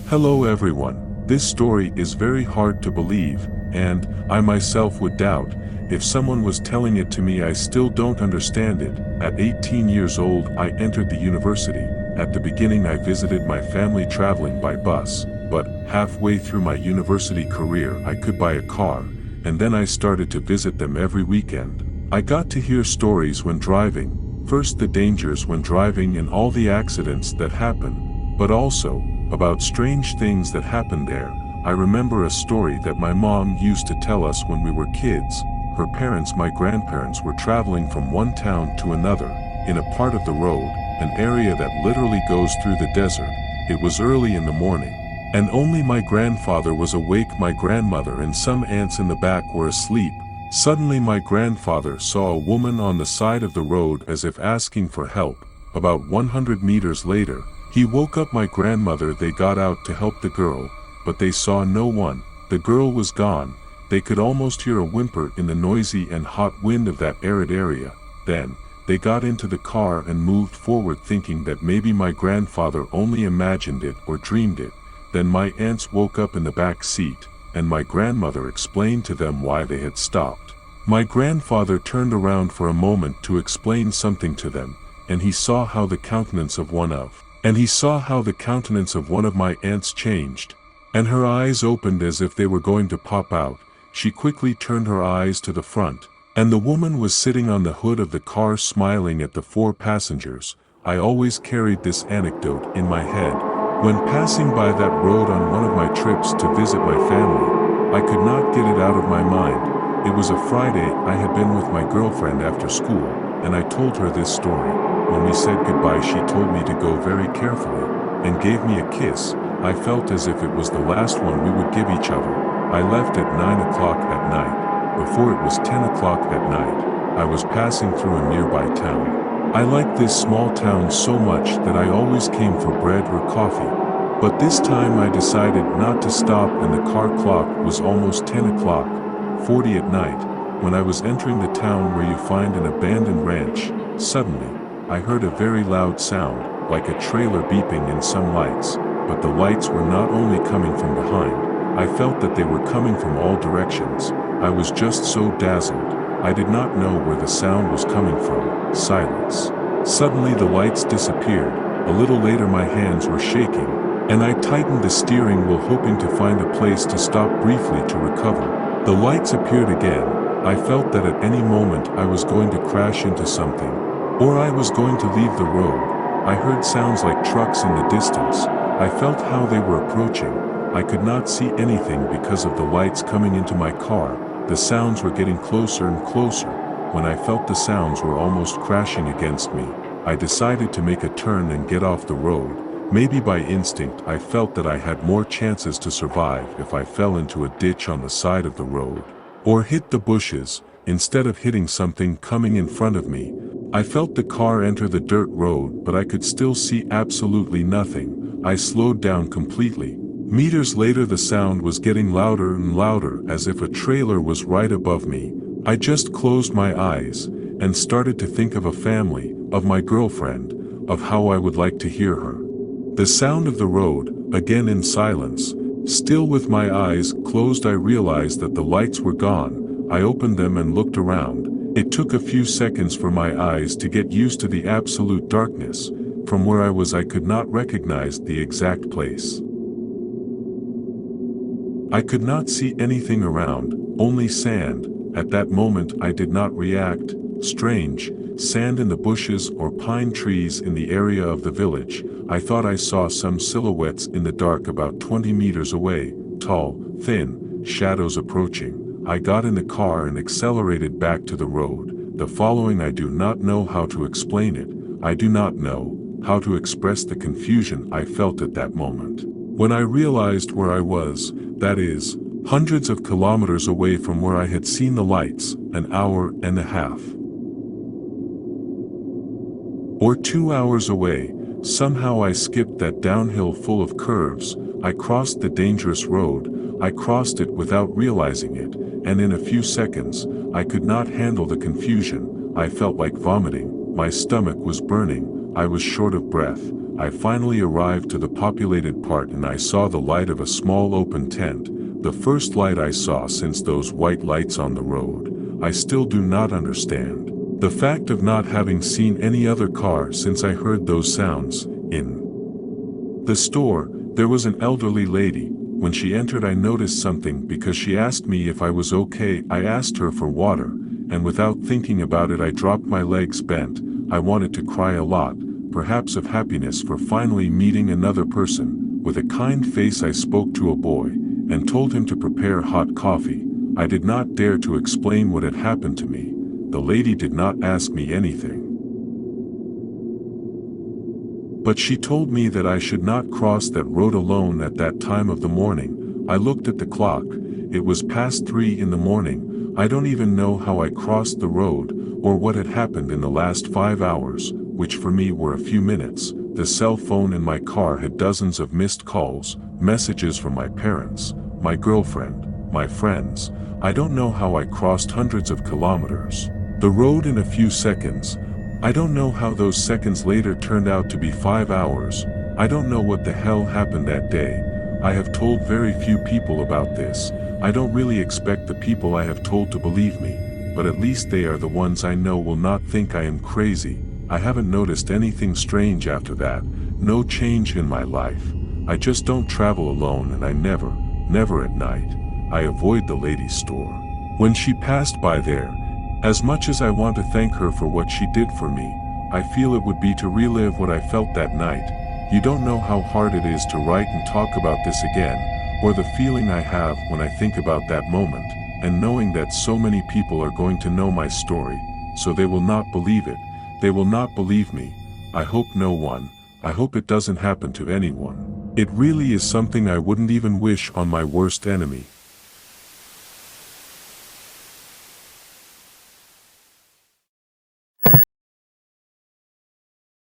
Hello everyone. This story is very hard to believe, and I myself would doubt. If someone was telling it to me, I still don't understand it. At 18 years old, I entered the university. At the beginning, I visited my family traveling by bus, but halfway through my university career, I could buy a car, and then I started to visit them every weekend. I got to hear stories when driving, first the dangers when driving and all the accidents that happen, but also about strange things that happened there. I remember a story that my mom used to tell us when we were kids. Her parents, my grandparents, were traveling from one town to another, in a part of the road, an area that literally goes through the desert. It was early in the morning, and only my grandfather was awake. My grandmother and some aunts in the back were asleep. Suddenly my grandfather saw a woman on the side of the road as if asking for help. About 100 meters later, he woke up my grandmother. They got out to help the girl, but they saw no one. The girl was gone. They could almost hear a whimper in the noisy and hot wind of that arid area. Then, they got into the car and moved forward, thinking that maybe my grandfather only imagined it or dreamed it. Then my aunts woke up in the back seat, and my grandmother explained to them why they had stopped. My grandfather turned around for a moment to explain something to them, and he saw how the countenance of one of my aunts changed, and her eyes opened as if they were going to pop out. She quickly turned her eyes to the front, and the woman was sitting on the hood of the car smiling at the four passengers. I always carried this anecdote in my head. When passing by that road on one of my trips to visit my family, I could not get it out of my mind. It was a Friday. I had been with my girlfriend after school, and I told her this story. When we said goodbye, she told me to go very carefully, and gave me a kiss. I felt as if it was the last one we would give each other. I left at 9 o'clock at night. Before it was 10 o'clock at night, I was passing through a nearby town. I liked this small town so much that I always came for bread or coffee. But this time I decided not to stop, and the car clock was almost 10 o'clock, 40 at night. When I was entering the town where you find an abandoned ranch, suddenly, I heard a very loud sound, like a trailer beeping in some lights, but the lights were not only coming from behind. I felt that they were coming from all directions. I was just so dazzled. I did not know where the sound was coming from. Silence. Suddenly the lights disappeared. A little later my hands were shaking, and I tightened the steering wheel, hoping to find a place to stop briefly to recover. The lights appeared again. I felt that at any moment I was going to crash into something, or I was going to leave the road. I heard sounds like trucks in the distance. I felt how they were approaching. I could not see anything because of the lights coming into my car. The sounds were getting closer and closer. When I felt the sounds were almost crashing against me, I decided to make a turn and get off the road. Maybe by instinct I felt that I had more chances to survive if I fell into a ditch on the side of the road, or hit the bushes, instead of hitting something coming in front of me. I felt the car enter the dirt road, but I could still see absolutely nothing. I slowed down completely. Meters later the sound was getting louder and louder, as if a trailer was right above me. I just closed my eyes, and started to think of a family, of my girlfriend, of how I would like to hear her. The sound of the road, again in silence. Still with my eyes closed, I realized that the lights were gone. I opened them and looked around. It took a few seconds for my eyes to get used to the absolute darkness. From where I was, I could not recognize the exact place. I could not see anything around, only sand. At that moment I did not react. Strange, sand in the bushes or pine trees in the area of the village. I thought I saw some silhouettes in the dark about 20 meters away, tall, thin, shadows approaching. I got in the car and accelerated back to the road. The following, I do not know how to explain it. I do not know how to express the confusion I felt at that moment. When I realized where I was, that is, hundreds of kilometers away from where I had seen the lights, an hour and a half or 2 hours away, somehow I skipped that downhill full of curves. I crossed the dangerous road. I crossed it without realizing it, and in a few seconds, I could not handle the confusion. I felt like vomiting. My stomach was burning. I was short of breath. I finally arrived to the populated part and I saw the light of a small open tent, the first light I saw since those white lights on the road. I still do not understand the fact of not having seen any other car since I heard those sounds. In the store, there was an elderly lady. When she entered I noticed something because she asked me if I was okay. I asked her for water, and without thinking about it I dropped my legs bent. I wanted to cry a lot, perhaps of happiness for finally meeting another person. With a kind face I spoke to a boy, and told him to prepare hot coffee. I did not dare to explain what had happened to me. The lady did not ask me anything, but she told me that I should not cross that road alone at that time of the morning. I looked at the clock. It was past 3 in the morning. I don't even know how I crossed the road, or what had happened in the last 5 hours, which for me were a few minutes. The cell phone in my car had dozens of missed calls, messages from my parents, my girlfriend, my friends. I don't know how I crossed hundreds of kilometers the road in a few seconds. I don't know how those seconds later turned out to be 5 hours. I don't know what the hell happened that day. I have told very few people about this. I don't really expect the people I have told to believe me, but at least they are the ones I know will not think I am crazy. I haven't noticed anything strange after that, no change in my life. I just don't travel alone, and I never at night. I avoid the ladies' store. When she passed by there, as much as I want to thank her for what she did for me, I feel it would be to relive what I felt that night. You don't know how hard it is to write and talk about this again, or the feeling I have when I think about that moment, and knowing that so many people are going to know my story, so they will not believe it. They will not believe me. I hope no one. I hope it doesn't happen to anyone. It really is something I wouldn't even wish on my worst enemy.